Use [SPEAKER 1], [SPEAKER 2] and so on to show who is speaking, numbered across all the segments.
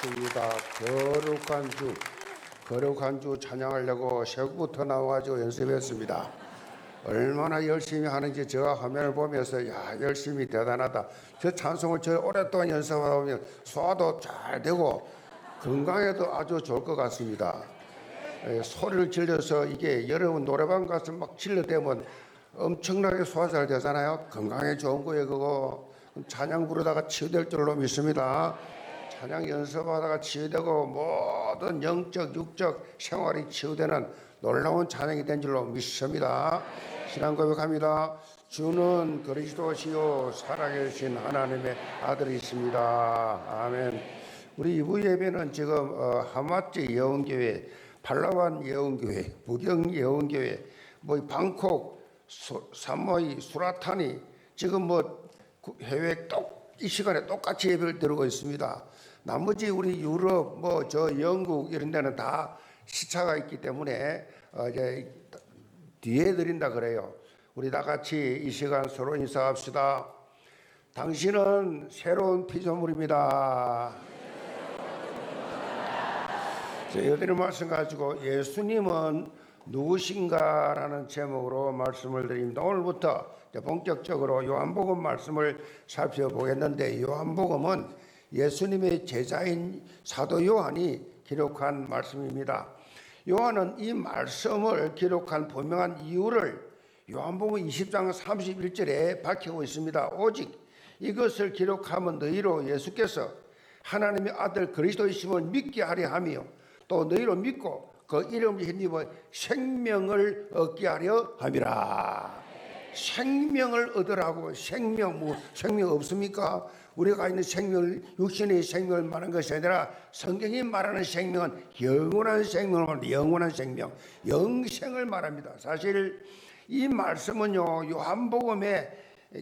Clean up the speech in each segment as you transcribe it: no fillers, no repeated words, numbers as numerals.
[SPEAKER 1] 반갑습니다. 거룩한 주 찬양하려고 새벽부터 나와가지고 연습했습니다. 얼마나 열심히 하는지 제가 화면을 보면서 열심히 대단하다. 저 찬송을 저 오랫동안 연습하다 보면 소화도 잘 되고 건강에도 아주 좋을 것 같습니다. 소리를 질러서 이게 여러분 노래방 가서 막 질러대면 엄청나게 소화 잘 되잖아요. 건강에 좋은 거예요. 그거 찬양 부르다가 치유될 줄로 믿습니다. 찬양 연습하다가 치유되고 모든 영적 육적 생활이 치유되는 놀라운 찬양이 된 줄로 믿습니다. 신앙 고백합니다. 주는 그리스도시요 살아계신 하나님의 아들이십니다. 아멘. 우리 2부 예배는 지금 하마치 예언교회, 팔라완 예언교회, 부경 예언교회, 방콕, 사모이, 수라타니 지금 해외 이 시간에 똑같이 예배를 드리고 있습니다. 나머지 우리 유럽, 영국 이런 데는 다 시차가 있기 때문에 이제 뒤에 드린다 그래요. 우리 다 같이 이 시간 서로 인사합시다. 당신은 새로운 피조물입니다. 여드린 말씀 가지고 예수님은 누구신가라는 제목으로 말씀을 드립니다. 오늘부터 본격적으로 요한복음 말씀을 살펴보겠는데, 요한복음은 예수님의 제자인 사도 요한이 기록한 말씀입니다. 요한은 이 말씀을 기록한 분명한 이유를 요한복음 20장 31절에 밝히고 있습니다. 오직 이것을 기록하면 너희로 예수께서 하나님의 아들 그리스도이심을 믿게 하려 하며 또 너희로 믿고 그 이름을 힘입어 생명을 얻게 하려 함이라. 생명을 얻으라고. 생명 없습니까? 우리가 있는 생명, 육신의 생명을 말하는 것이 아니라 성경이 말하는 생명은 영원한 생명을 말합니다. 영원한 생명, 영생을 말합니다. 사실 이 말씀은요, 요한복음의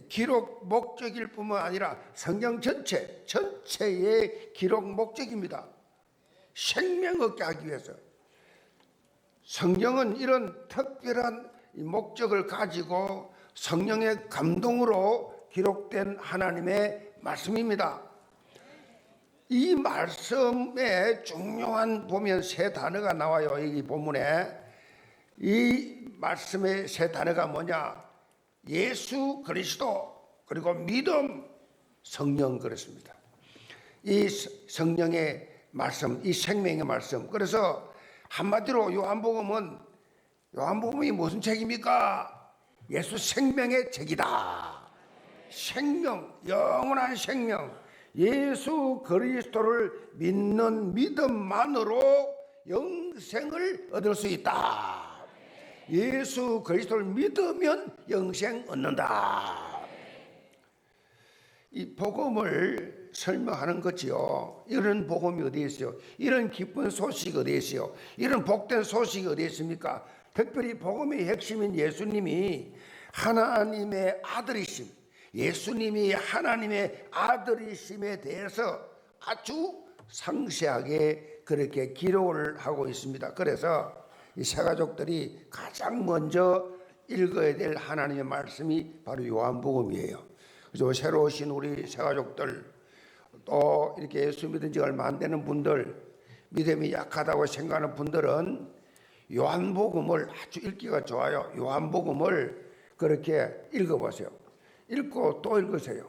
[SPEAKER 1] 기록 목적일 뿐만 아니라 성경 전체의 기록 목적입니다. 생명 얻게 하기 위해서. 성경은 이런 특별한 목적을 가지고 성령의 감동으로 기록된 하나님의 말씀입니다. 이 말씀에 중요한 보면 세 단어가 나와요. 이 본문에. 이 말씀의 세 단어가 뭐냐? 예수 그리스도, 그리고 믿음, 성령, 그렇습니다. 이 성령의 말씀, 이 생명의 말씀. 그래서 한마디로 요한복음이 무슨 책입니까? 예수 생명의 책이다. 생명, 영원한 생명, 예수 그리스도를 믿는 믿음만으로 영생을 얻을 수 있다. 예수 그리스도를 믿으면 영생 얻는다. 이 복음을 설명하는 거지요. 이런 복음이 어디에 있어요? 이런 기쁜 소식이 어디에 있어요? 이런 복된 소식이 어디에 있습니까? 특별히 복음의 핵심인 예수님이 하나님의 아들이심, 예수님이 하나님의 아들이심에 대해서 아주 상세하게 그렇게 기록을 하고 있습니다. 그래서 이 새가족들이 가장 먼저 읽어야 될 하나님의 말씀이 바로 요한복음이에요. 그래서 새로 오신 우리 새가족들, 또 이렇게 예수 믿은 지 얼마 안 되는 분들, 믿음이 약하다고 생각하는 분들은 요한복음을 아주 읽기가 좋아요. 요한복음을 그렇게 읽어보세요. 읽고 또 읽으세요.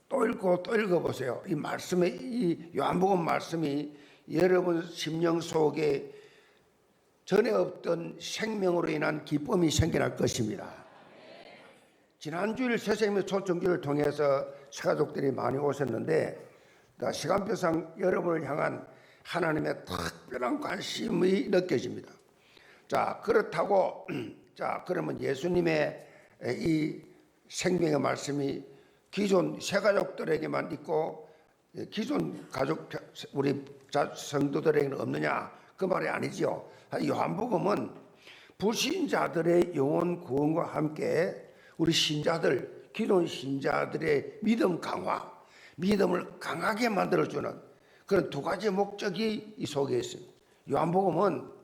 [SPEAKER 1] 또 읽고 또 읽어보세요. 이 말씀의, 이 요한복음 말씀이 여러분 심령 속에 전에 없던 생명으로 인한 기쁨이 생겨날 것입니다. 지난주일 새생명 초청기를 통해서 새가족들이 많이 오셨는데, 시간표상 여러분을 향한 하나님의 특별한 관심이 느껴집니다. 자, 그렇다고, 그러면 예수님의 이 생명의 말씀이 기존 새가족들에게만 있고, 기존 가족, 우리 성도들에게는 없느냐? 그 말이 아니지요. 요한복음은 불신자들의 영혼 구원과 함께 우리 신자들, 기존 신자들의 믿음 강화, 믿음을 강하게 만들어주는 그런 두 가지 목적이 이 속에 있습니다. 요한복음은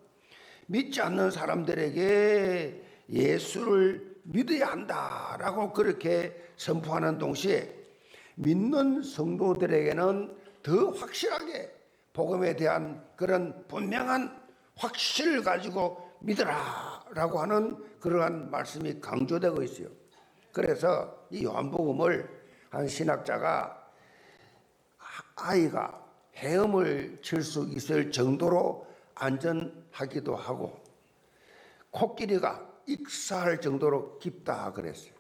[SPEAKER 1] 믿지 않는 사람들에게 예수를 믿어야 한다라고 그렇게 선포하는 동시에 믿는 성도들에게는 더 확실하게 복음에 대한 그런 분명한 확신을 가지고 믿으라라고 하는 그러한 말씀이 강조되고 있어요. 그래서 이 요한복음을 한 신학자가 아이가 헤엄을 칠 수 있을 정도로 안전하기도 하고 코끼리가 익사할 정도로 깊다 그랬어요.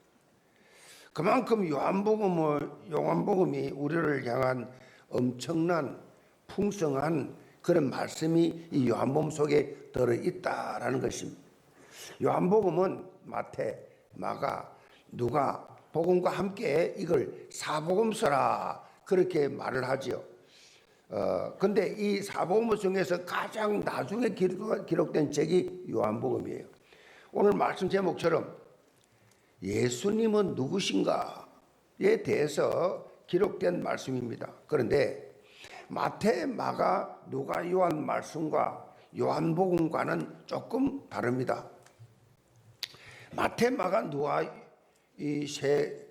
[SPEAKER 1] 그만큼 요한복음이 우리를 향한 엄청난 풍성한 그런 말씀이 이 요한복음 속에 들어있다라는 것입니다. 요한복음은 마태, 마가, 누가 복음과 함께 이걸 사복음서라 그렇게 말을 하지요. 근데 이 사복음 중에서 가장 나중에 기록된 책이 요한복음이에요. 오늘 말씀 제목처럼 예수님은 누구신가에 대해서 기록된 말씀입니다. 그런데 마태, 마가, 누가, 요한 말씀과 요한복음과는 조금 다릅니다. 마태, 마가, 누가 이 세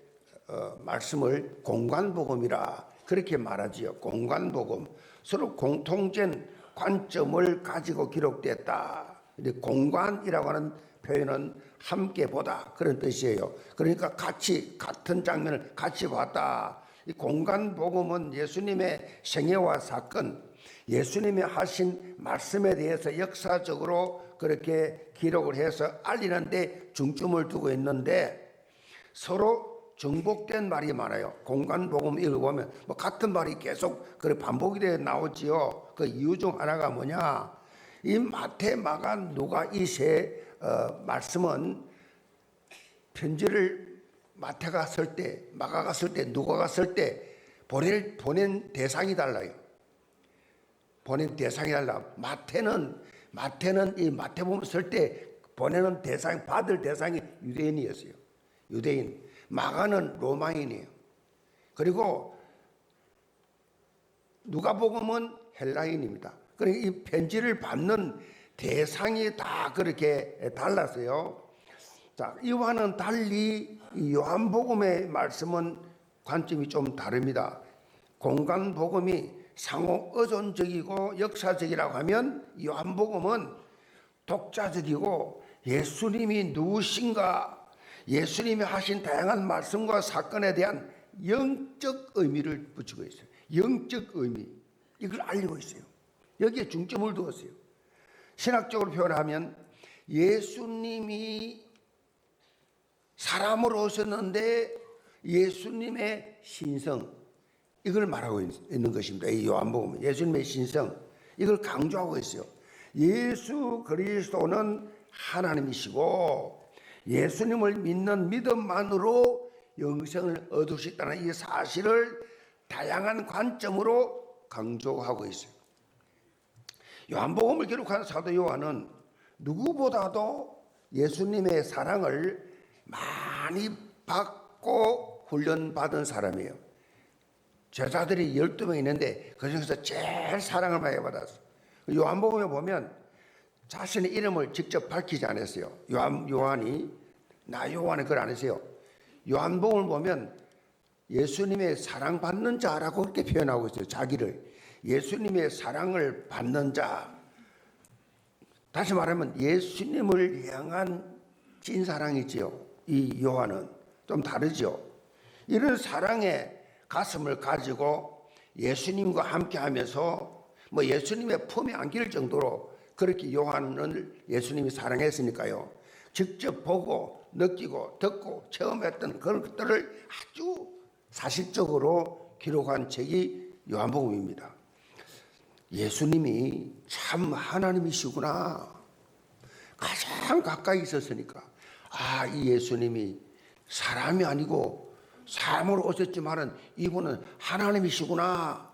[SPEAKER 1] 말씀을 공관복음이라 그렇게 말하지요. 공관복음, 서로 공통된 관점을 가지고 기록됐다. 공관이라고 하는 표현은 함께 보다 그런 뜻이에요. 그러니까 같은 장면을 같이 봤다. 이 공관복음은 예수님의 생애와 사건, 예수님이 하신 말씀에 대해서 역사적으로 그렇게 기록을 해서 알리는데 중점을 두고 있는데 서로 정복된 말이 많아요. 공관복음 읽어보면 뭐 같은 말이 계속 그래 반복이 돼 나오지요. 그 이유 중 하나가 뭐냐? 이 마태, 마가, 누가 이 세 말씀은 편지를 마태가 쓸 때, 마가가 쓸 때, 누가가 쓸 때 보낸 대상이 달라요. 보낸 대상이 달라. 마태는 이 마태복음 쓸 때 보내는 대상, 받을 대상이 유대인이었어요. 유대인. 마가는 로마인이에요. 그리고 누가복음은 헬라인입니다. 그러니까 이 편지를 받는 대상이 다 그렇게 달랐어요. 자, 이와는 달리 요한복음의 말씀은 관점이 좀 다릅니다. 공관복음이 상호 의존적이고 역사적이라고 하면 요한복음은 독자적이고 예수님이 누구신가, 예수님이 하신 다양한 말씀과 사건에 대한 영적 의미를 붙이고 있어요. 영적 의미, 이걸 알리고 있어요. 여기에 중점을 두었어요. 신학적으로 표현하면 예수님이 사람으로 오셨는데 예수님의 신성, 이걸 말하고 있는 것입니다. 이 요한복음, 예수님의 신성, 이걸 강조하고 있어요. 예수 그리스도는 하나님이시고 예수님을 믿는 믿음만으로 영생을 얻을 수 있다는 이 사실을 다양한 관점으로 강조하고 있어요. 요한복음을 기록한 사도 요한은 누구보다도 예수님의 사랑을 많이 받고 훈련받은 사람이에요. 제자들이 12명 있는데 그 중에서 제일 사랑을 많이 받았어요. 요한복음에 보면 자신의 이름을 직접 밝히지 않았어요. 요한이 나 요한은 그걸 안 했어요. 요한복음을 보면 예수님의 사랑받는 자라고 그렇게 표현하고 있어요. 자기를 예수님의 사랑을 받는 자. 다시 말하면 예수님을 향한 찐사랑이지요. 이 요한은 좀 다르죠. 이런 사랑의 가슴을 가지고 예수님과 함께 하면서 뭐 예수님의 품에 안길 정도로 그렇게 요한을 예수님이 사랑했으니까요. 직접 보고 느끼고 듣고 체험했던 그런 것들을 아주 사실적으로 기록한 책이 요한복음입니다. 예수님이 참 하나님이시구나. 가장 가까이 있었으니까 이 예수님이 사람이 아니고 사람으로 오셨지만은 이분은 하나님이시구나.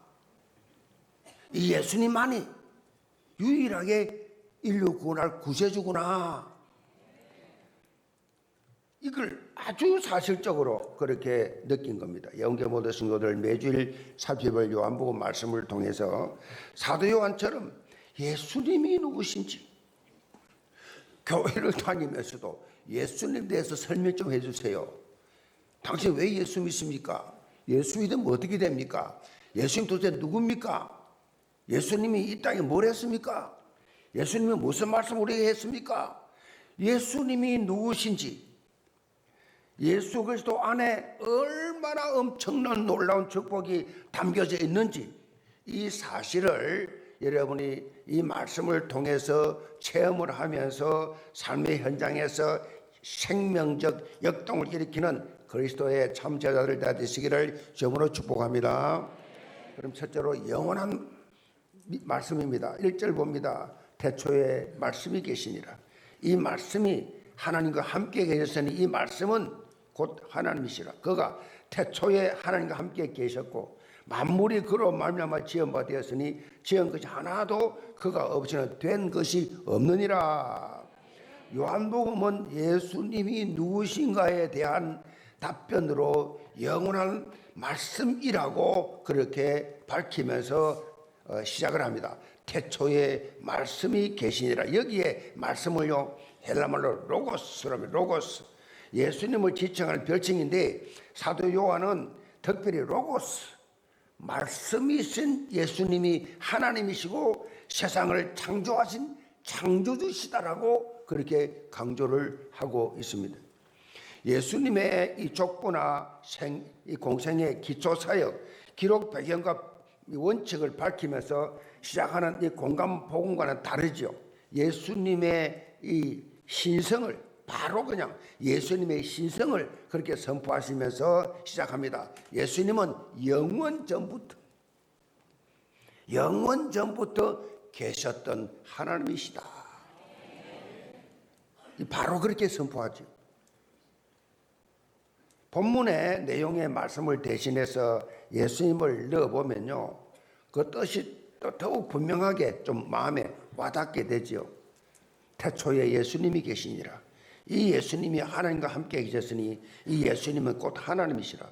[SPEAKER 1] 이 예수님만이 유일하게 인류 구원할 구세주구나. 이걸 아주 사실적으로 그렇게 느낀 겁니다. 영계 모든 성도들 매주일 살펴볼 요한복음 말씀을 통해서 사도 요한처럼 예수님이 누구신지 교회를 다니면서도 예수님에 대해서 설명 좀 해주세요. 당신 왜 예수 믿습니까? 예수 믿으면 어떻게 됩니까? 예수님 도대체 누굽니까? 예수님이 이 땅에 뭘 했습니까? 예수님이 무슨 말씀을 우리에게 했습니까? 예수님이 누구신지, 예수 그리스도 안에 얼마나 엄청난 놀라운 축복이 담겨져 있는지, 이 사실을 여러분이 이 말씀을 통해서 체험을 하면서 삶의 현장에서 생명적 역동을 일으키는 그리스도의 참제자들 되시기를 주님으로 축복합니다. 그럼 첫째로 영원한 말씀입니다. 1절 봅니다. 태초에 말씀이 계시니라. 이 말씀이 하나님과 함께 계셨으니 이 말씀은 곧 하나님이시라. 그가 태초에 하나님과 함께 계셨고 만물이 그로 말미암아 지은 바 되었으니 지은 것이 하나도 그가 없이는 된 것이 없느니라. 요한복음은 예수님이 누구신가에 대한 답변으로 영원한 말씀이라고 그렇게 밝히면서 시작을 합니다. 태초에 말씀이 계시니라. 여기에 말씀을요 헬라말로 로고스라면 로고스, 예수님을 지칭하는 별칭인데 사도 요한은 특별히 로고스, 말씀이신 예수님이 하나님이시고 세상을 창조하신 창조주시다라고 그렇게 강조를 하고 있습니다. 예수님의 이 족보나 이 공생의 기초 사역, 기록 배경과 원칙을 밝히면서 시작하는 이 공간 복음과는 다르죠. 예수님의 이 신성을 바로 그냥 예수님의 신성을 그렇게 선포하시면서 시작합니다. 예수님은 영원 전부터 계셨던 하나님이시다. 바로 그렇게 선포하죠. 본문의 내용의 말씀을 대신해서 예수님을 넣어보면요, 그 뜻이 또 더욱 분명하게 좀 마음에 와닿게 되죠. 태초에 예수님이 계시니라. 이 예수님이 하나님과 함께 계셨으니 이 예수님은 곧 하나님이시라.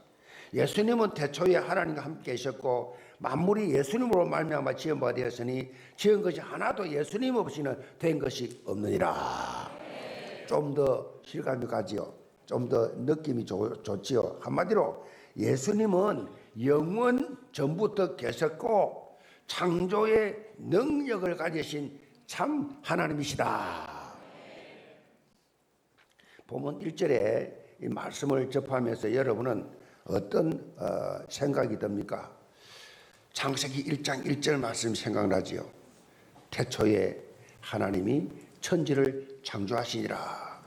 [SPEAKER 1] 예수님은 태초에 하나님과 함께 계셨고 만물이 예수님으로 말미암아 지은 바 되었으니 지은 것이 하나도 예수님 없이는 된 것이 없느니라. 좀 더 실감이 가지요. 좀 더 느낌이 좋지요. 한마디로 예수님은 영원 전부터 계셨고 창조의 능력을 가지신 참 하나님이시다. 본문 1절에 이 말씀을 접하면서 여러분은 어떤 생각이 듭니까? 창세기 1장 1절 말씀 생각나지요. 태초에 하나님이 천지를 창조하시니라.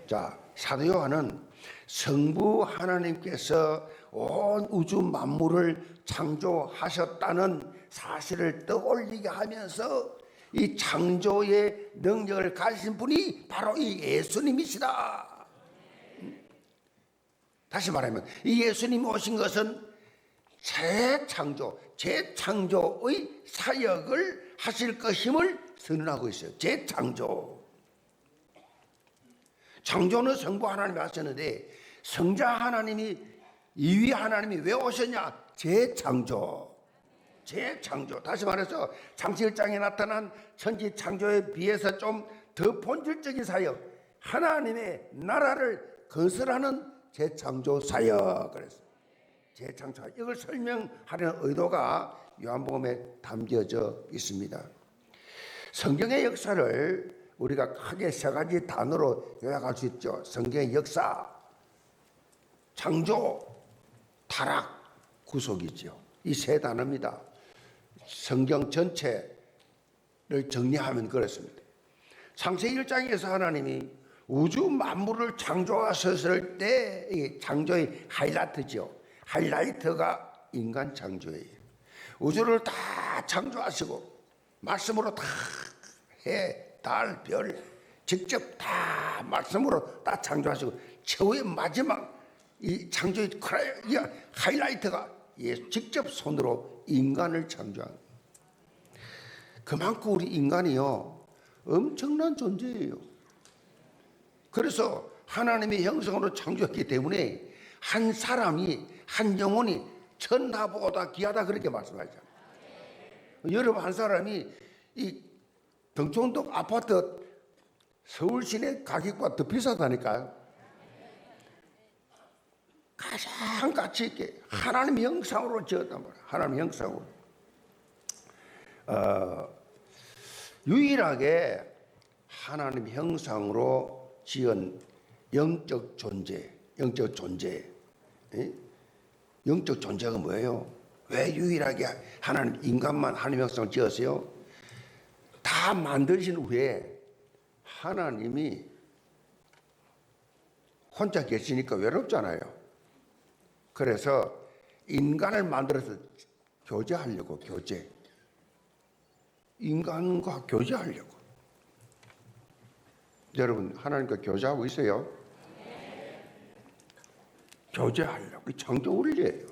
[SPEAKER 1] 자, 사도 요한은 성부 하나님께서 온 우주 만물을 창조하셨다는 사실을 떠올리게 하면서 이 창조의 능력을 가지신 분이 바로 이 예수님이시다. 다시 말하면 이 예수님이 오신 것은 재창조의 사역을 하실 것임을 선언하고 있어요. 재창조. 창조는 성부 하나님이 하셨는데 성자 하나님이, 이위 하나님이 왜 오셨냐? 재창조. 다시 말해서 창세 1장에 나타난 천지 창조에 비해서 좀 더 본질적인 사역, 하나님의 나라를 건설하는 재창조 사역. 그래서 재창조, 이걸 설명하려는 의도가 요한복음에 담겨져 있습니다. 성경의 역사를 우리가 크게 세 가지 단어로 요약할 수 있죠. 성경의 역사, 창조, 타락, 구속이죠. 이 세 단어입니다. 성경 전체를 정리하면 그렇습니다. 창세기 1장에서 하나님이 우주 만물을 창조하셨을 때 이 창조의 하이라이트죠. 하이라이트가 인간 창조예요. 우주를 다 창조하시고 말씀으로 다 해, 달, 별 직접 다 말씀으로 다 창조하시고 최후의 마지막 이 창조의 하이라이트가 직접 손으로 인간을 창조한 거예요. 그만큼 우리 인간이요 엄청난 존재예요. 그래서 하나님의 형상으로 창조했기 때문에 한 사람이, 한 영혼이 천하보다 귀하다 그렇게 말씀하잖아요. 여러분, 한 사람이 이 등촌동 아파트 서울 시내 가격보다 더 비싸다니까요. 가장 가치 있게 하나님의 형상으로 지었단 말이에요. 하나님의 형상으로. 유일하게 하나님 형상으로 지은 영적 존재. 영적 존재가 뭐예요? 왜 유일하게 하나님 인간만 하나님 형상을 지었어요? 다 만드신 후에 하나님이 혼자 계시니까 외롭잖아요. 그래서 인간을 만들어서 교제하려고, 인간과 교제하려고. 여러분, 하나님과 교제하고 있어요? 교제하려고. 창조 원리예요.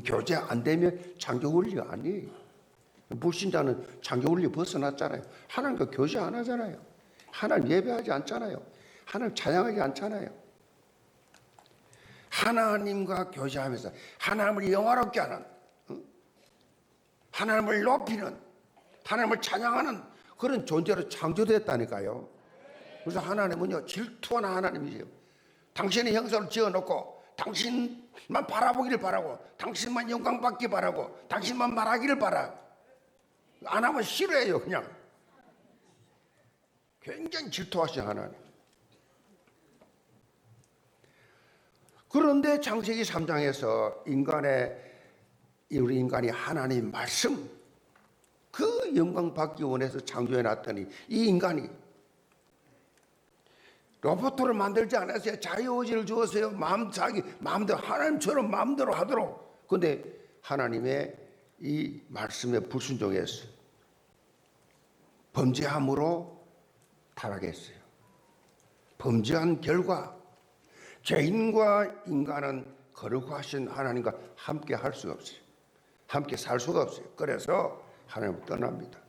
[SPEAKER 1] 교제 안 되면 창조 원리가 아니에요. 불신자는 창조 원리 벗어났잖아요. 하나님과 교제 안 하잖아요. 하나님 예배하지 않잖아요. 하나님 찬양하지 않잖아요. 하나님과 교제하면서 하나님을 영화롭게 하는, 하나님을 높이는, 하나님을 찬양하는 그런 존재로 창조됐다니까요. 그래서 하나님은요, 질투하는 하나님이세요. 당신의 형상을 지어놓고 당신만 바라보기를 바라고, 당신만 영광 받기 바라고, 당신만 말하기를 바라. 안 하면 싫어해요. 그냥 굉장히 질투하시는 하나님. 그런데 창세기 3장에서 우리 인간이 하나님 말씀, 그 영광 받기 원해서 창조해 놨더니 이 인간이 로봇을 만들지 않았어요. 자유의지를 주었어요. 자기 마음대로, 하나님처럼 마음대로 하도록. 그런데 하나님의 이 말씀에 불순종했어요. 범죄함으로 타락했어요. 범죄한 결과 죄인과 인간은 거룩하신 하나님과 함께 할 수가 없어요. 함께 살 수가 없어요. 그래서 하나님을 떠납니다.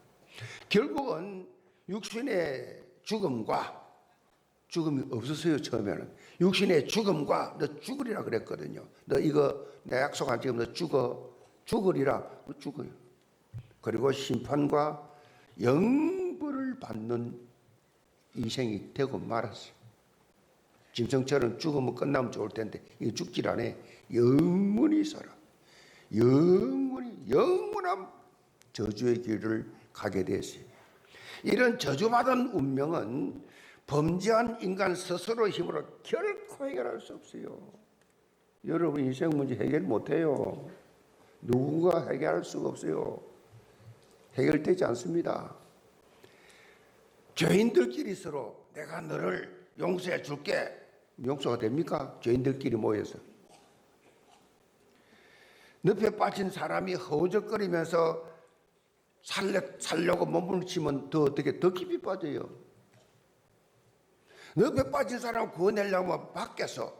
[SPEAKER 1] 결국은 육신의 죽음이 없었어요. 처음에는 육신의 죽음과 너 죽으리라 그랬거든요. 너 이거 내 약속한 지금 너 죽으리라. 죽어요. 그리고 심판과 영벌을 받는 인생이 되고 말았어요. 짐승처럼 죽으면 끝나면 좋을 텐데 이거 죽질 않아. 영원히 살아. 영원한 저주의 길을 가게 됐어요. 이런 저주받은 운명은 범죄한 인간 스스로 힘으로 결코 해결할 수 없어요. 여러분 인생 문제 해결 못해요. 누군가 해결할 수가 없어요. 해결되지 않습니다. 죄인들끼리 서로 내가 너를 용서해 줄게. 용서가 됩니까? 죄인들끼리 모여서. 늪에 빠진 사람이 허우적거리면서 살려고 몸을 치면 더 깊이 빠져요. 늪에 빠진 사람을 구원하려면 밖에서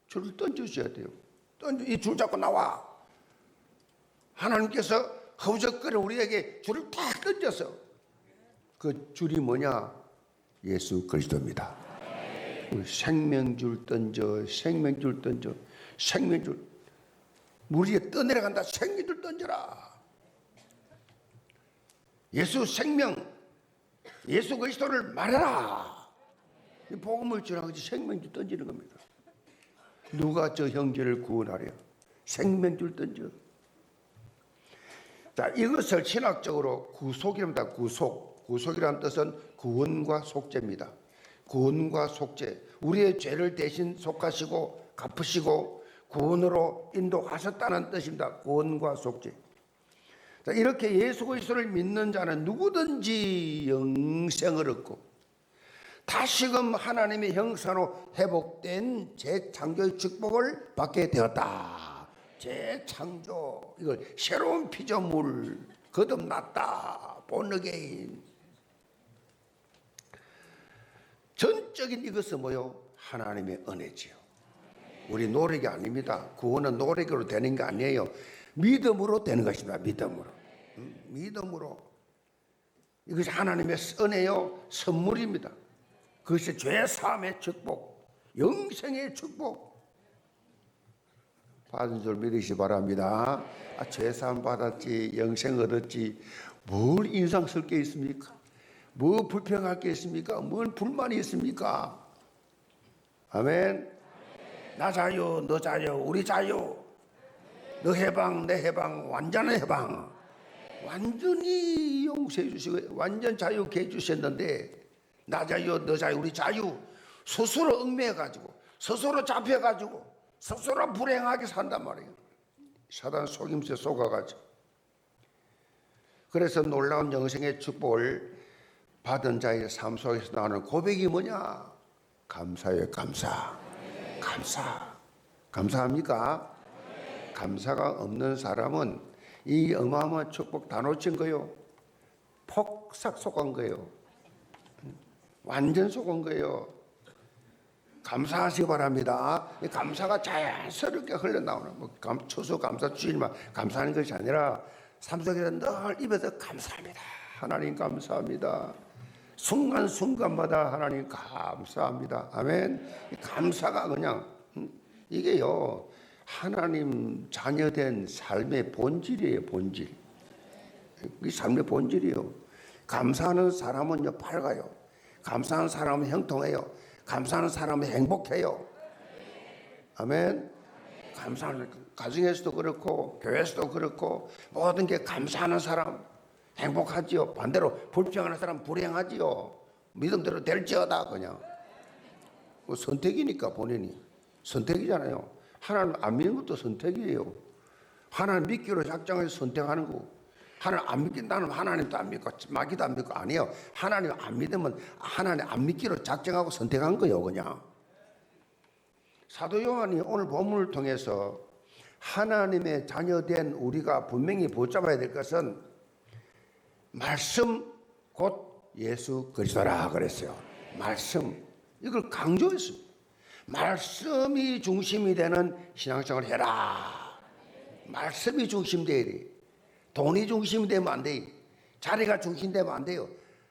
[SPEAKER 1] 줄을 던져줘야 돼요. 이 줄 잡고 나와. 하나님께서 허우적거려 우리에게 줄을 탁 던져서 그 줄이 뭐냐? 예수 그리스도입니다. 생명줄 던져. 생명줄 물 위에 떠내려간다. 생명줄 던져라. 예수 생명, 예수 그리스도를 말해라. 복음을 전하듯이 생명줄 던지는 겁니다. 누가 저 형제를 구원하려? 생명줄 던져. 자, 이것을 신학적으로 구속이랍니다. 구속이라는 뜻은 구원과 속죄입니다. 구원과 속죄. 우리의 죄를 대신 속하시고 갚으시고 구원으로 인도하셨다는 뜻입니다. 구원과 속죄. 자, 이렇게 예수 그리스도를 믿는 자는 누구든지 영생을 얻고 다시금 하나님의 형상으로 회복된 재창조의 축복을 받게 되었다. 재창조, 이걸 새로운 피조물, 거듭났다, 본어게인. 전적인 이것은 뭐요? 하나님의 은혜지요. 우리 노력이 아닙니다. 구원은 노력으로 되는 게 아니에요. 믿음으로 되는 것입니다. 믿음으로. 이것이 하나님의 은혜요, 선물입니다. 그것이 죄 사함의 축복, 영생의 축복 받은 줄 믿으시 바랍니다. 죄 사함 받았지, 영생 얻었지, 뭘 인상쓸 게 있습니까? 뭐 불평할 게 있습니까? 뭘 불만이 있습니까? 아멘. 나 자유, 너 자유, 우리 자유. 너 해방, 내 해방, 완전한 해방. 완전히 용서해 주시고 완전 자유케 해주셨는데 나 자유 너 자유 우리 자유 스스로 얽매여가지고 스스로 잡혀가지고 스스로 불행하게 산단 말이에요. 사단 속임수에 속아가지고. 그래서 놀라운 영생의 축복을 받은 자의 삶 속에서 나오는 고백이 뭐냐? 감사예요. 감사. 감사합니까? 감사가 없는 사람은 이 어마어마한 축복 다 놓친 거예요. 폭삭 속은 거예요. 완전 속은 거예요. 감사하시기 바랍니다. 감사가 자연스럽게 흘러나오는 추수 감사 주일만 감사하는 것이 아니라 삶 속에서 늘 입에서 감사합니다. 하나님 감사합니다. 순간순간마다 하나님 감사합니다. 아멘. 감사가 그냥 이게요 하나님 자녀된 삶의 본질이에요. 본질. 이 삶의 본질이에요. 감사하는 사람은요 밝아요. 감사하는 사람은 형통해요. 감사하는 사람은 행복해요. 아멘. 감사하는 가정에서도 그렇고 교회에서도 그렇고 모든 게 감사하는 사람 행복하지요. 반대로 불평하는 사람 불행하지요. 믿음대로 될지어다. 그냥 선택이니까 본인이 선택이잖아요. 하나님 안 믿는 것도 선택이에요. 하나님 믿기로 작정해서 선택하는 거고 하나님 안 믿긴다는 하나님도 안 믿고 마귀도 안 믿고 아니에요. 하나님 안 믿으면 하나님 안 믿기로 작정하고 선택한 거예요. 그냥 사도 요한이 오늘 본문을 통해서 하나님의 자녀된 우리가 분명히 붙잡아야 될 것은 말씀 곧 예수 그리스도라 그랬어요. 말씀 이걸 강조했어요. 말씀이 중심이 되는 신앙생활을 해라. 말씀이 중심돼야 돼. 돈이 중심이 되면 안 돼요. 자리가 중심되면 안 돼요.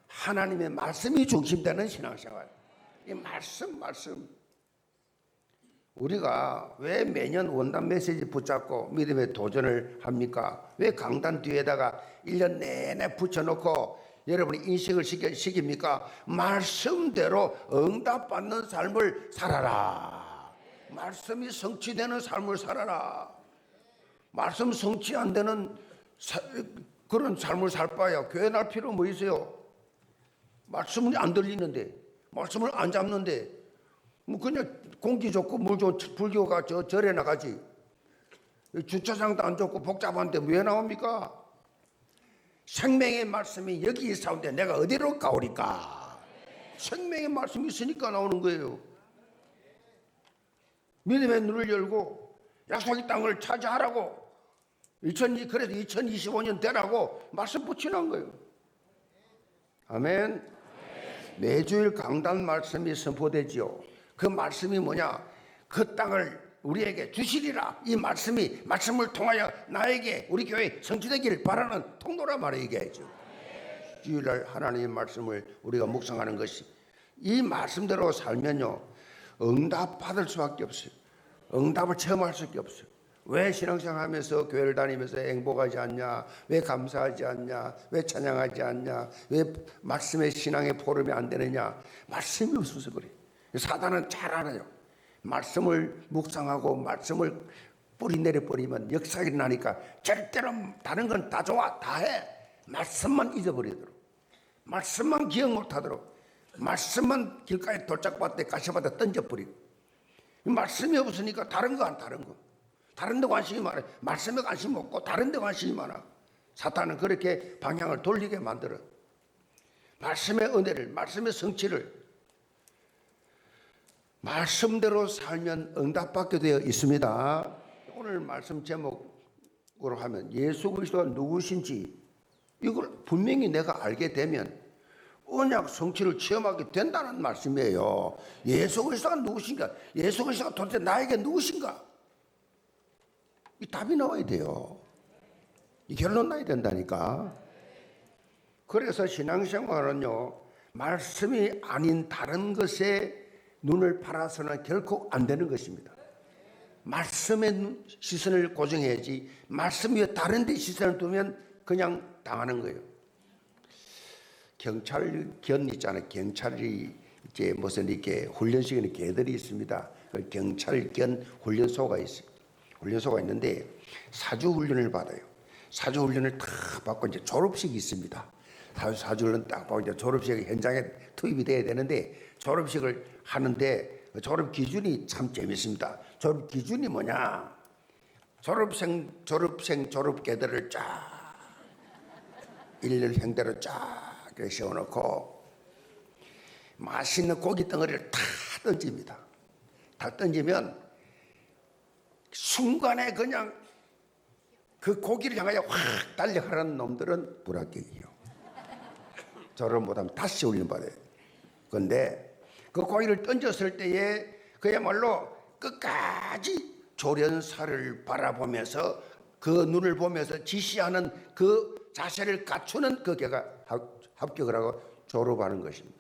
[SPEAKER 1] 하나님의 말씀이 중심되는 신앙생활. 이 말씀. 우리가 왜 매년 원단 메시지 붙잡고 믿음의 도전을 합니까? 왜 강단 뒤에다가 1년 내내 붙여놓고 여러분이 인식을 시킵니까? 말씀대로 응답받는 삶을 살아라. 말씀이 성취되는 삶을 살아라. 말씀 성취 안 되는 그런 삶을 살 바야 교회 날 필요 뭐 있어요? 말씀이 안 들리는데 말씀을 안 잡는데 뭐 그냥 공기 좋고 물 좋은 불교가 절에 나가지. 주차장도 안 좋고 복잡한데 왜 나옵니까? 생명의 말씀이 여기 있사온데 내가 어디로 가오리까? 생명의 말씀이 있으니까 나오는 거예요. 믿음의 눈을 열고 약속의 땅을 차지하라고 그래도 2025년 되라고 말씀 붙이는 거예요. 아멘. 매주일 강단 말씀이 선포되지요. 그 말씀이 뭐냐? 그 땅을 우리에게 주시리라. 이 말씀을 통하여 나에게 우리 교회 성취되기를 바라는 통로라 말해 얘기하죠. 주일날 하나님의 말씀을 우리가 묵상하는 것이 이 말씀대로 살면요 응답 받을 수밖에 없어요. 응답을 체험할 수밖에 없어요. 왜 신앙생활 하면서 교회를 다니면서 행복하지 않냐? 왜 감사하지 않냐? 왜 찬양하지 않냐? 왜 말씀의 신앙의 포럼이 안 되느냐? 말씀이 없어서 그래요. 사단은 잘 알아요. 말씀을 묵상하고 말씀을 뿌리 내려버리면 역사가 일어나니까 절대로 다른 건 다 좋아 다 해. 말씀만 잊어버리도록 말씀만 기억 못하도록 말씀만 길가에 돌짝밭에 가시밭에 던져버리고 말씀이 없으니까 다른 거 다른 데 관심이 많아요. 말씀에 관심 없고 다른 데 관심이 많아. 사탄은 그렇게 방향을 돌리게 만들어. 말씀의 은혜를 말씀의 성취를 말씀대로 살면 응답받게 되어 있습니다. 오늘 말씀 제목으로 하면 예수 그리스도가 누구신지 이걸 분명히 내가 알게 되면 언약 성취를 체험하게 된다는 말씀이에요. 예수 그리스도가 누구신가? 예수 그리스도가 도대체 나에게 누구신가? 이 답이 나와야 돼요. 이 결론 나야 된다니까. 그래서 신앙생활은요 말씀이 아닌 다른 것에 눈을 팔아서는 결코 안 되는 것입니다. 말씀의 시선을 고정해야지 말씀 위에 다른 데 시선을 두면 그냥 당하는 거예요. 경찰견 있잖아요. 경찰이 이제 무슨 이렇게 훈련시키는 개들이 있습니다. 그 경찰견 훈련소가 있어요. 훈련소가 있는데 사주 훈련을 받아요. 사주훈련을 다 받고 이제 졸업식이 있습니다. 사주훈련 딱 받고 이제 졸업식 현장에 투입이 돼야 되는데 졸업식을 하는데 졸업 기준이 참 재밌습니다. 졸업 기준이 뭐냐? 졸업계들을 쫙 일렬행대로 쫙 세워놓고 맛있는 고기 덩어리를 다 던집니다. 다 던지면 순간에 그냥 그 고기를 향하여 확 달려가는 놈들은 불합격이에요. 졸업 못하면 다시 훈련받아요. 그런데 그 고기를 던졌을 때에 그야말로 끝까지 조련사를 바라보면서 그 눈을 보면서 지시하는 그 자세를 갖추는 그 개가 합격을 하고 졸업하는 것입니다.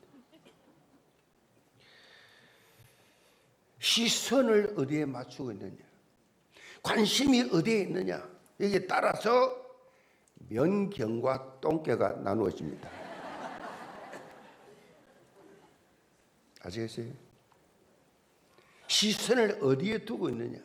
[SPEAKER 1] 시선을 어디에 맞추고 있느냐, 관심이 어디에 있느냐, 여기에 따라서 면경과 똥개가 나누어집니다. 아시겠어요? 시선을 어디에 두고 있느냐.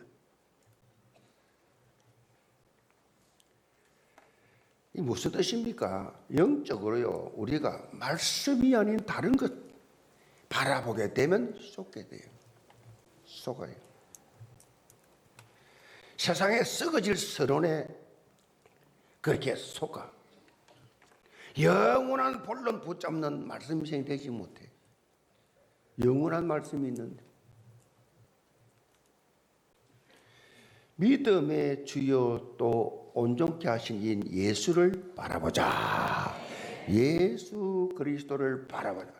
[SPEAKER 1] 이 무슨 뜻입니까? 영적으로요, 우리가 말씀이 아닌 다른 것 바라보게 되면 쏟게 돼요. 속아요. 세상에 썩어질 서론에 그렇게 속아 영원한 본론 붙잡는 말씀이 되지 못해. 영원한 말씀이 있는데 믿음의 주요 또 온전케 하신 이 예수를 바라보자. 예수 그리스도를 바라보자.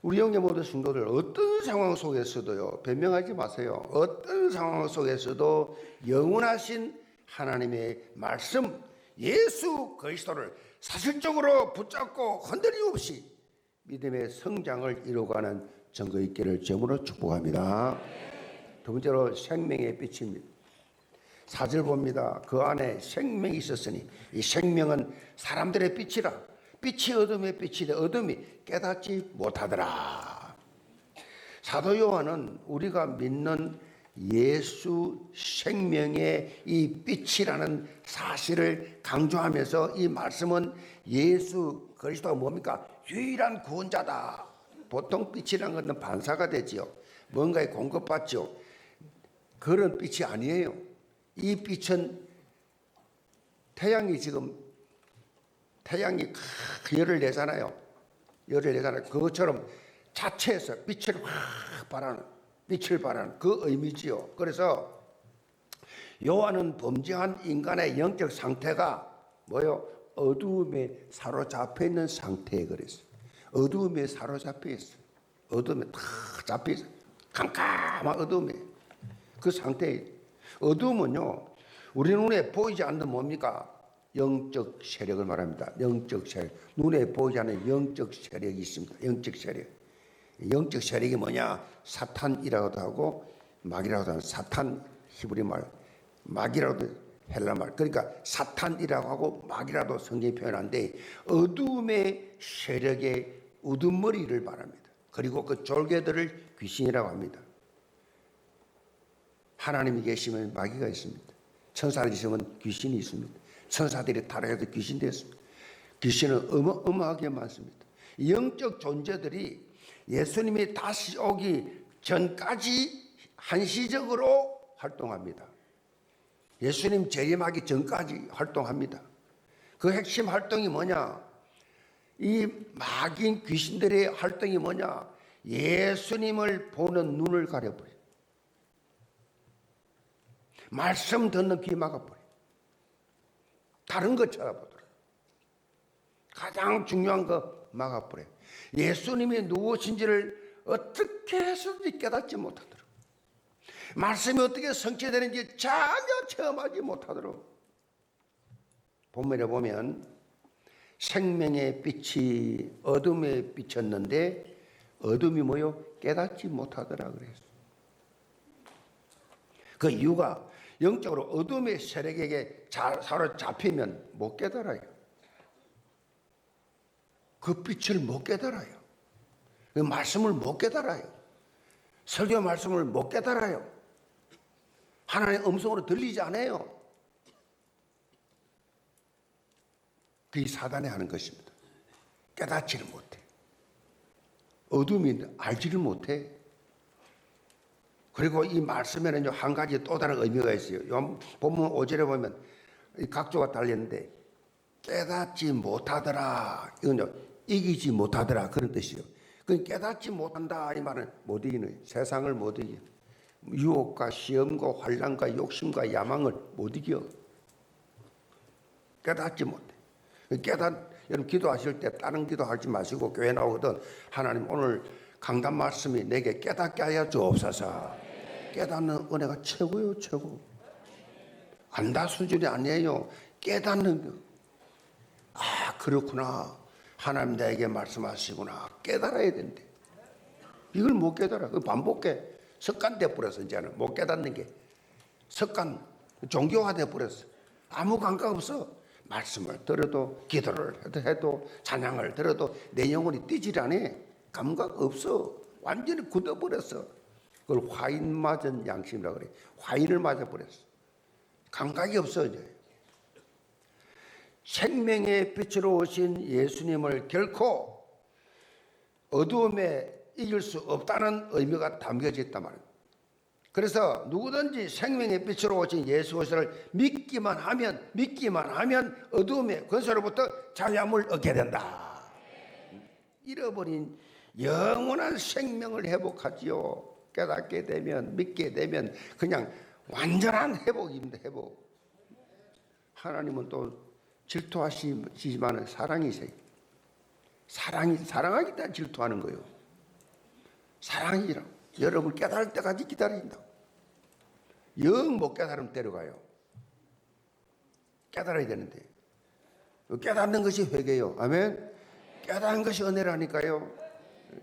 [SPEAKER 1] 우리 영계 모든 성도들 어떤 상황 속에서도요, 변명하지 마세요. 어떤 상황 속에서도 영원하신 하나님의 말씀 예수 그리스도를 사실적으로 붙잡고 흔들림 없이 믿음의 성장을 이루어가는 증거 있기를 점으로 축복합니다. 두 번째로 생명의 빛입니다. 4절 봅니다. 그 안에 생명이 있었으니 이 생명은 사람들의 빛이라. 빛이 어둠의 빛이되 어둠이 깨닫지 못하더라. 사도 요한은 우리가 믿는 예수 생명의 이 빛이라는 사실을 강조하면서 이 말씀은 예수 그리스도가 뭡니까? 유일한 구원자다. 보통 빛이라는 것은 반사가 되지요. 뭔가에 공급받죠. 그런 빛이 아니에요. 이 빛은 태양이 열을 내잖아요. 그것처럼 자체에서 빛을 확 발하는 그 의미지요. 그래서 요한은 범죄한 인간의 영적 상태가 뭐요? 어두움에 사로잡혀 있는 상태에 그랬어요. 어두움에 사로잡혀 있어요. 어두움에 다 잡혀 있어요. 캄캄한 어두움에 그 상태에. 어두움은요, 우리 눈에 보이지 않는 뭡니까? 영적 세력을 말합니다. 영적 세력. 눈에 보이지 않는 영적 세력이 있습니다. 영적 세력. 영적 세력이 뭐냐? 사탄이라고도 하고 마귀라고도 하는 사탄 히브리 말, 마귀라고도 헬라 말. 그러니까 사탄이라고 하고 마귀라도 성경이 표현한데 어두움의 세력의 우두머리를 말합니다. 그리고 그 졸개들을 귀신이라고 합니다. 하나님이 계시면 마귀가 있습니다. 천사들이 있으면 귀신이 있습니다. 천사들이 타락해서 귀신 됐습니다. 귀신은 어마어마하게 많습니다. 영적 존재들이 예수님이 다시 오기 전까지 한시적으로 활동합니다. 예수님 재림하기 전까지 활동합니다. 그 핵심 활동이 뭐냐? 이 마귀인 귀신들의 활동이 뭐냐? 예수님을 보는 눈을 가려버려요. 말씀 듣는 귀 막아버려요. 다른 거 쳐다보더라고요. 가장 중요한 거 막아버려요. 예수님이 누구신지를 어떻게 해서든지 깨닫지 못하더라고요. 말씀이 어떻게 성취되는지 전혀 체험하지 못하더라고요. 본문에 보면 생명의 빛이 어둠에 비쳤는데 어둠이 뭐요? 깨닫지 못하더라 그랬어요. 그 이유가 영적으로 어둠의 세력에게 사로잡히면 못 깨달아요. 그 빛을 못 깨달아요. 그 말씀을 못 깨달아요. 설교 말씀을 못 깨달아요. 하나님의 음성으로 들리지 않아요. 그게 사단이 하는 것입니다. 깨닫지를 못해. 어둠이 알지를 못해. 그리고 이 말씀에는요, 한 가지 또 다른 의미가 있어요. 본문 5절에 보면 이 각조가 달렸는데 깨닫지 못하더라. 이건요, 이기지 못하더라. 그런 뜻이에요. 그 깨닫지 못한다. 이 말은 못 이기는, 세상을 못 이겨. 유혹과 시험과 환난과 욕심과 야망을 못 이겨. 깨닫지 못해. 여러분 기도하실 때 다른 기도하지 마시고 교회 나오거든. 하나님 오늘 강단 말씀이 내게 깨닫게 하여 주옵소서. 깨닫는 은혜가 최고요, 최고. 안다 수준이 아니에요. 깨닫는 거. 아, 그렇구나. 하나님 나에게 말씀하시구나. 깨달아야 된대. 이걸 못 깨달아. 그 반복해. 습관돼 버렸어. 이제는 못 깨닫는 게 습관, 종교화돼 버렸어. 아무 감각 없어. 말씀을 들어도 기도를 해도 찬양을 들어도 내 영혼이 뛰질 않아. 감각 없어. 완전히 굳어버렸어. 그걸 화인 맞은 양심이라고 그래. 화인을 맞아버렸어. 감각이 없어. 이제 생명의 빛으로 오신 예수님을 결코 어두움에 이길 수 없다는 의미가 담겨져 있단 말이에요. 그래서 누구든지 생명의 빛으로 오신 예수 그리스도를 믿기만 하면 어두움의 권세로부터 자유함을 얻게 된다. 잃어버린 영원한 생명을 회복하지요. 깨닫게 되면, 믿게 되면 그냥 완전한 회복입니다. 회복. 하나님은 또 질투하시지만 사랑이세요. 사랑하기 때문에 질투하는 거예요. 사랑이라고. 여러분 깨달을 때까지 기다린다. 영 못 깨달으면 데려가요. 깨달아야 되는데. 깨닫는 것이 회개요. 아멘. 깨닫는 것이 은혜라니까요.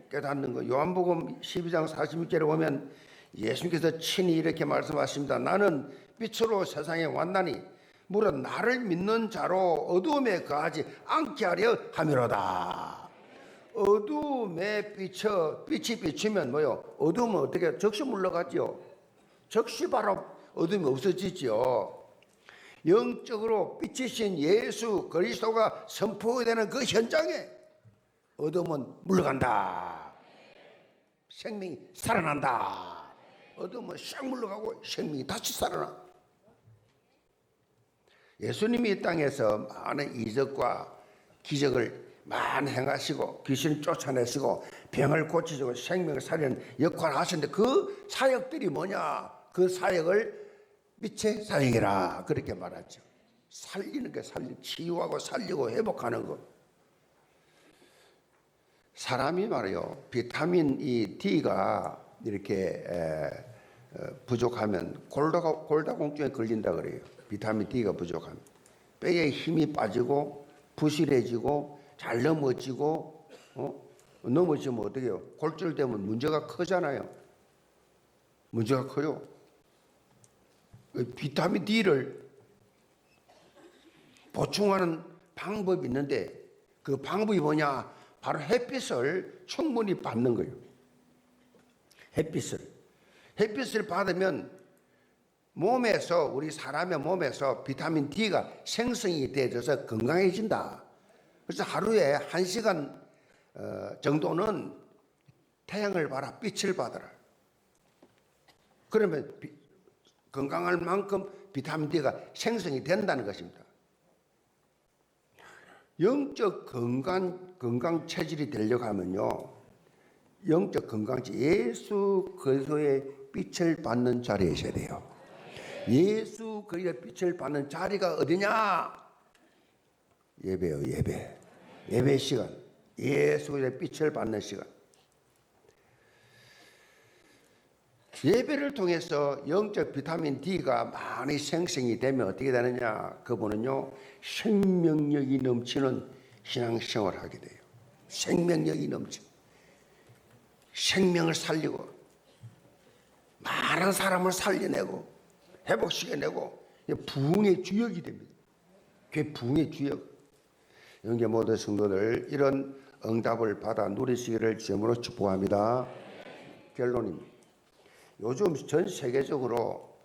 [SPEAKER 1] 깨닫는 거. 요한복음 12장 46절에 보면 예수님께서 친히 이렇게 말씀하십니다. 나는 빛으로 세상에 왔나니 무릇 나를 믿는 자로 어두움에 거하지 않게 하려 함이로다. 어두움에 빛이 비치면 뭐요? 어두움은 어떻게 적시 물러가죠. 적시 바로 어둠이 없어지죠. 영적으로 빛이신 예수 그리스도가 선포되는 그 현장에 어둠은 물러간다. 생명이 살아난다. 어둠은 싹 물러가고 생명이 다시 살아나. 예수님이 이 땅에서 많은 이적과 기적을 많이 행하시고 귀신을 쫓아내시고 병을 고치시고 생명을 살리는 역할을 하시는데 그 사역들이 뭐냐? 그 사역을 빛의 사역이라 그렇게 말하죠. 살리는 게 치유하고 살리고 회복하는 것. 사람이 말이요, 비타민 D가 이렇게 부족하면 골다공증에 걸린다 그래요. 비타민 D가 부족하면 뼈에 힘이 빠지고 부실해지고 잘 넘어지고 넘어지면 어떻게 해요? 골절되면 문제가 크잖아요. 문제가 커요. 비타민 D를 보충하는 방법이 있는데 그 방법이 뭐냐? 바로 햇빛을 충분히 받는 거예요. 햇빛을 받으면 몸에서, 우리 사람의 몸에서 비타민 D가 생성이 되어져서 건강해진다. 그래서 하루에 1시간 정도는 태양을 봐라, 빛을 받아라. 그러면 건강할 만큼 비타민 D가 생성이 된다는 것입니다. 영적 건강 체질이 되려고 하면요, 영적 건강체, 예수 그리스도의 빛을 받는 자리에 있어야 돼요. 예수 그리스도의 빛을 받는 자리가 어디냐? 예배요, 예배 시간. 예수 그리스도의 빛을 받는 시간. 예배를 통해서 영적 비타민 D가 많이 생성이 되면 어떻게 되느냐? 그분은요, 생명력이 넘치는 신앙생활을 하게 돼요. 생명력이 넘치는. 생명을 살리고 많은 사람을 살려내고 회복시켜내고 부흥의 주역이 됩니다. 그게 부흥의 주역. 영계 모든 성도들 이런 응답을 받아 누리시기를 주님으로 축복합니다. 결론입니다. 요즘 전 세계적으로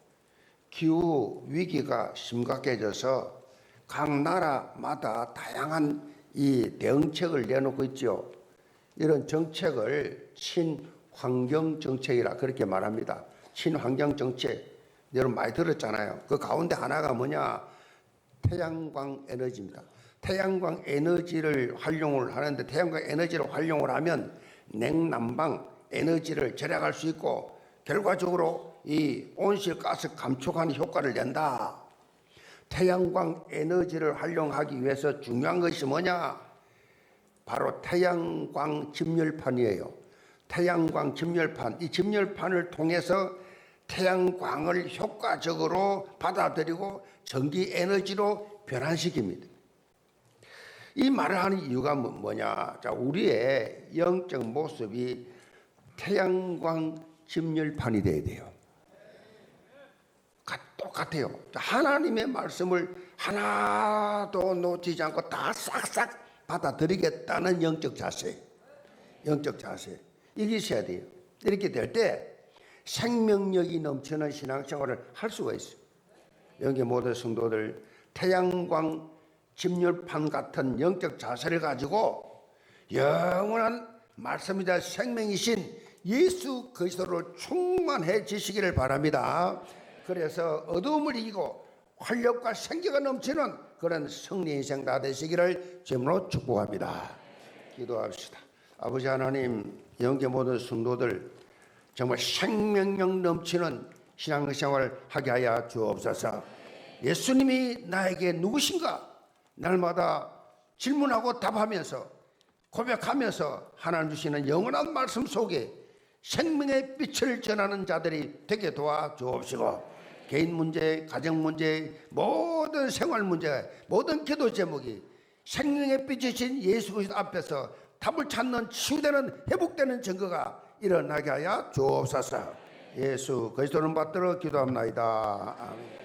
[SPEAKER 1] 기후 위기가 심각해져서 각 나라마다 다양한 이 대응책을 내놓고 있죠. 이런 정책을 친환경 정책이라 그렇게 말합니다. 친환경 정책 여러분 많이 들었잖아요. 그 가운데 하나가 뭐냐? 태양광 에너지입니다. 태양광 에너지를 활용을 하는데 태양광 에너지를 활용을 하면 냉난방 에너지를 절약할 수 있고 결과적으로 이 온실가스 감축하는 효과를 낸다. 태양광 에너지를 활용하기 위해서 중요한 것이 뭐냐? 바로 태양광 집열판이에요. 태양광 집열판. 이 집열판을 통해서 태양광을 효과적으로 받아들이고 전기 에너지로 변환시킵니다. 이 말을 하는 이유가 뭐냐? 자, 우리의 영적 모습이 태양광 집열판이 돼야 돼요. 똑같아요. 하나님의 말씀을 하나도 놓치지 않고 다 싹싹 받아들이겠다는 영적 자세. 영적 자세. 이게 있어야 돼요. 이렇게 될 때 생명력이 넘치는 신앙생활을 할 수가 있어요. 여기 모든 성도들 태양광 집열판 같은 영적 자세를 가지고 영원한 말씀이자 생명이신 예수 그리스도를 충만해지시기를 바랍니다. 그래서 어두움을 이기고 활력과 생기가 넘치는 그런 승리 인생 다 되시기를 주님으로 축복합니다. 기도합시다. 아버지 하나님, 영계 모든 성도들 정말 생명력 넘치는 신앙생활을 하게 하여 주옵소서. 예수님이 나에게 누구신가? 날마다 질문하고 답하면서 고백하면서 하나님 주시는 영원한 말씀 속에 생명의 빛을 전하는 자들이 되게 도와주옵시고 개인 문제, 가정 문제, 모든 생활 문제, 모든 기도 제목이 생명의 빛이신 예수 그리스도 앞에서 답을 찾는 치유되는 회복되는 증거가 일어나게 하여 주옵소서. 예수 그리스도를 받들어 기도합나이다. 아멘.